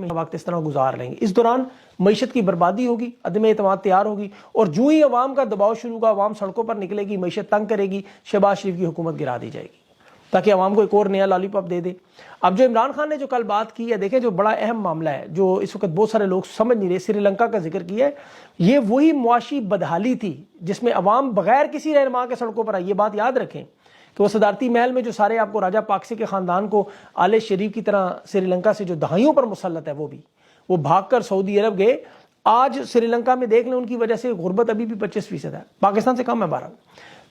وقت اس طرح گزار لیں گے. اس دوران معیشت کی بربادی ہوگی, عدم اعتماد تیار ہوگی, اور جو ہی عوام کا دباؤ شروع ہوگا, عوام سڑکوں پر نکلے گی, معیشت تنگ کرے گی, شہباز شریف کی حکومت گرا دی جائے گی تاکہ عوام کو ایک اور نیا لالی پاپ دے دے. اب جو عمران خان نے جو کل بات کی ہے, دیکھیں جو بڑا اہم معاملہ ہے جو اس وقت بہت سارے لوگ سمجھ نہیں رہے, سری لنکا کا ذکر کیا ہے. یہ وہی معاشی بدحالی تھی جس میں عوام بغیر کسی رہنما کے سڑکوں پر آئی. یہ بات یاد رکھیں کہ وہ صدارتی محل میں جو سارے آپ کو راجہ پاکسی کے خاندان کو آل شریف کی طرح سری لنکا سے جو دہائیوں پر مسلط ہے, وہ بھاگ کر سعودی عرب گئے. آج سری لنکا میں دیکھ لیں ان کی وجہ سے غربت ابھی بھی 25% ہے, پاکستان سے کم ہے 12.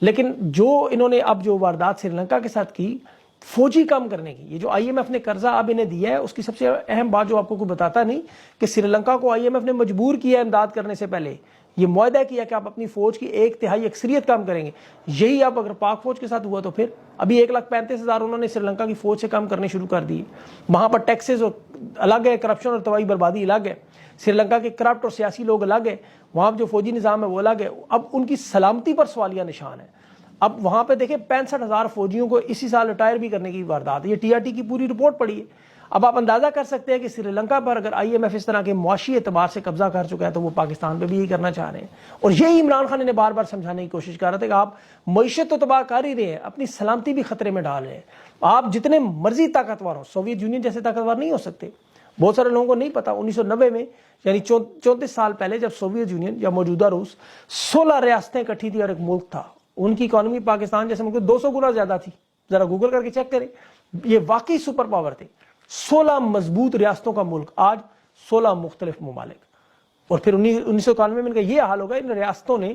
لیکن جو انہوں نے اب جو واردات سری لنکا کے ساتھ کی فوجی کام کرنے کی, یہ جو آئی ایم ایف نے قرضہ اب انہیں دیا ہے, اس کی سب سے اہم بات جو آپ کو کوئی بتاتا نہیں کہ سری لنکا کو آئی ایم ایف نے مجبور کیا ہے امداد کرنے سے پہلے, یہ معاہدہ کیا کہ آپ اپنی فوج کی 1/3 اکثریت کام کریں گے. یہی اب اگر پاک فوج کے ساتھ ہوا تو پھر ابھی 1,35,000 انہوں نے سری لنکا کی فوج سے کام کرنے شروع کر دی. وہاں پر ٹیکسز الگ ہے, کرپشن اور تباہی بربادی الگ ہے. سری لنکا کے کرپٹ اور سیاسی لوگ الگ ہیں, وہاں جو فوجی نظام ہے وہ الگ ہے. اب ان کی سلامتی پر سوالیہ نشان ہے. اب وہاں پہ دیکھیں 65,000 فوجیوں کو اسی سال ریٹائر بھی کرنے کی واردات ہے. یہ ٹی آر ٹی کی پوری رپورٹ پڑی ہے. اب آپ اندازہ کر سکتے ہیں کہ سری لنکا پر اگر آئی ایم ایف اس طرح کے معاشی اعتبار سے قبضہ کر چکا ہے تو وہ پاکستان پہ بھی یہی کرنا چاہ رہے ہیں. اور یہی عمران خان نے بار بار سمجھانے کی کوشش کر رہے تھے کہ آپ معیشت تو تباہ کر ہی رہے ہیں, اپنی سلامتی بھی خطرے میں ڈال رہے ہیں. آپ جتنے مرضی طاقتور ہو, سوویت یونین جیسے طاقتور نہیں ہو سکتے. بہت سارے لوگوں کو نہیں پتا 1990 میں یعنی 34 سال پہلے جب سوویت یونین یا موجودہ روس 16 ریاستیں اکٹھی تھی اور ایک ملک تھا, ان کی اکانومی پاکستان جیسے ملک 200 گنا زیادہ تھی. ذرا گوگل کر کے چیک کریں, یہ واقعی سپر پاور تھے. 16 مضبوط ریاستوں کا ملک, آج 16 مختلف ممالک. اور پھر 1991 میں ان کا یہ حال ہوگا, ان ریاستوں نے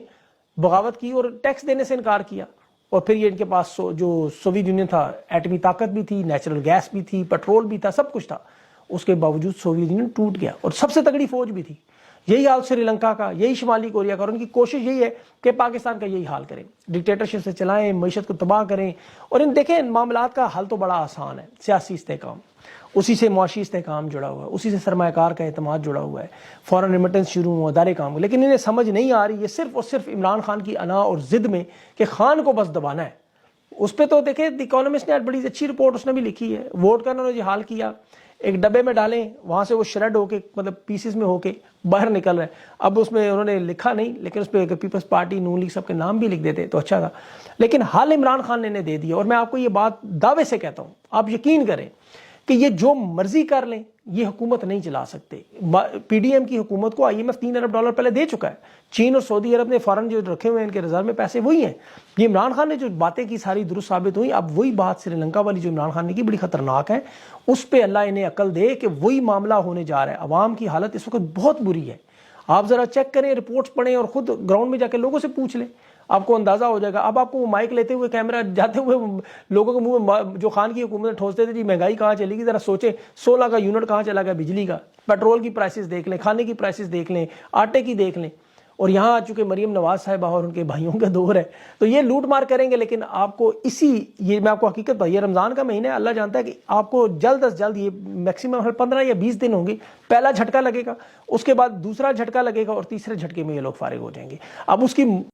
بغاوت کی اور ٹیکس دینے سے انکار کیا. اور پھر یہ ان کے پاس جو سوویت یونین تھا, ایٹمی طاقت بھی تھی, نیچرل گیس بھی تھی, پیٹرول بھی تھا, سب کچھ تھا. اس کے باوجود سوویت یونین ٹوٹ گیا اور سب سے تگڑی فوج بھی تھی. یہی حال سری لنکا کا, یہی شمالی کوریا کا, اور ان کی کوشش یہی ہے کہ پاکستان کا یہی حال کریں, ڈکٹیٹرشپ سے چلائیں, معیشت کو تباہ کریں. اور ان دیکھیں ان معاملات کا حل تو بڑا آسان ہے, سیاسی استحکام, اسی سے معاشی استحکام جڑا ہوا ہے, اسی سے سرمایہ کار کا اعتماد جڑا ہوا ہے, فورن ریمیٹنس شروع ہوا, ادارے کام. لیکن انہیں سمجھ نہیں آ رہی, یہ صرف اور صرف عمران خان کی انا اور ضد میں کہ خان کو بس دبانا ہے. اس پہ تو دیکھیں دی اکانومسٹ نے بڑی اچھی رپورٹ اس نے بھی لکھی ہے. ووٹ کا انہوں نے حال کیا, ایک ڈبے میں ڈالیں, وہاں سے وہ شریڈ ہو کے مطلب پیسز میں ہو کے باہر نکل رہے ہیں. اب اس میں انہوں نے لکھا نہیں, لیکن اس پہ پیپلز پارٹی, نون لیگ سب کے نام بھی لکھ دیتے تو اچھا تھا. لیکن حل عمران خان نے دے دیا. اور میں آپ کو یہ بات دعوے سے کہتا ہوں, آپ یقین کریں کہ یہ جو مرضی کر لیں یہ حکومت نہیں چلا سکتے. پی ڈی ایم کی حکومت کو آئی ایم ایف $3 ارب پہلے دے چکا ہے. چین اور سعودی عرب نے فارن جو رکھے ہوئے ہیں ان کے ریزرو میں پیسے وہی ہیں. یہ عمران خان نے جو باتیں کی ساری درست ثابت ہوئی. اب وہی بات سری لنکا والی جو عمران خان نے کی بڑی خطرناک ہے, اس پہ اللہ انہیں عقل دے کہ وہی معاملہ ہونے جا رہا ہے. عوام کی حالت اس وقت بہت بری ہے. آپ ذرا چیک کریں, رپورٹس پڑھیں اور خود گراؤنڈ میں جا کے لوگوں سے پوچھ لیں, آپ کو اندازہ ہو جائے گا. اب آپ کو وہ مائک لیتے ہوئے, کیمرہ جاتے ہوئے لوگوں کے منہ میں جو خان کی حکومت ٹھوستے تھے جی مہنگائی کہاں چلے گی, ذرا سوچیں 16 کا یونٹ کہاں چلا گیا بجلی کا, پیٹرول کی پرائسز دیکھ لیں, کھانے کی پرائسز دیکھ لیں, آٹے کی دیکھ لیں. اور یہاں آ چکے مریم نواز صاحبہ اور ان کے بھائیوں کا دور ہے, تو یہ لوٹ مار کریں گے. لیکن آپ کو یہ میں آپ کو حقیقت یہ رمضان کا مہینہ ہے, اللہ جانتا ہے کہ آپ کو جلد از جلد, یہ میکسیمم 15 یا 20 دن ہوں گے, پہلا جھٹکا لگے گا, اس کے بعد دوسرا جھٹکا لگے گا, اور تیسرے جھٹکے میں یہ لوگ فارغ ہو جائیں گے. اب اس کی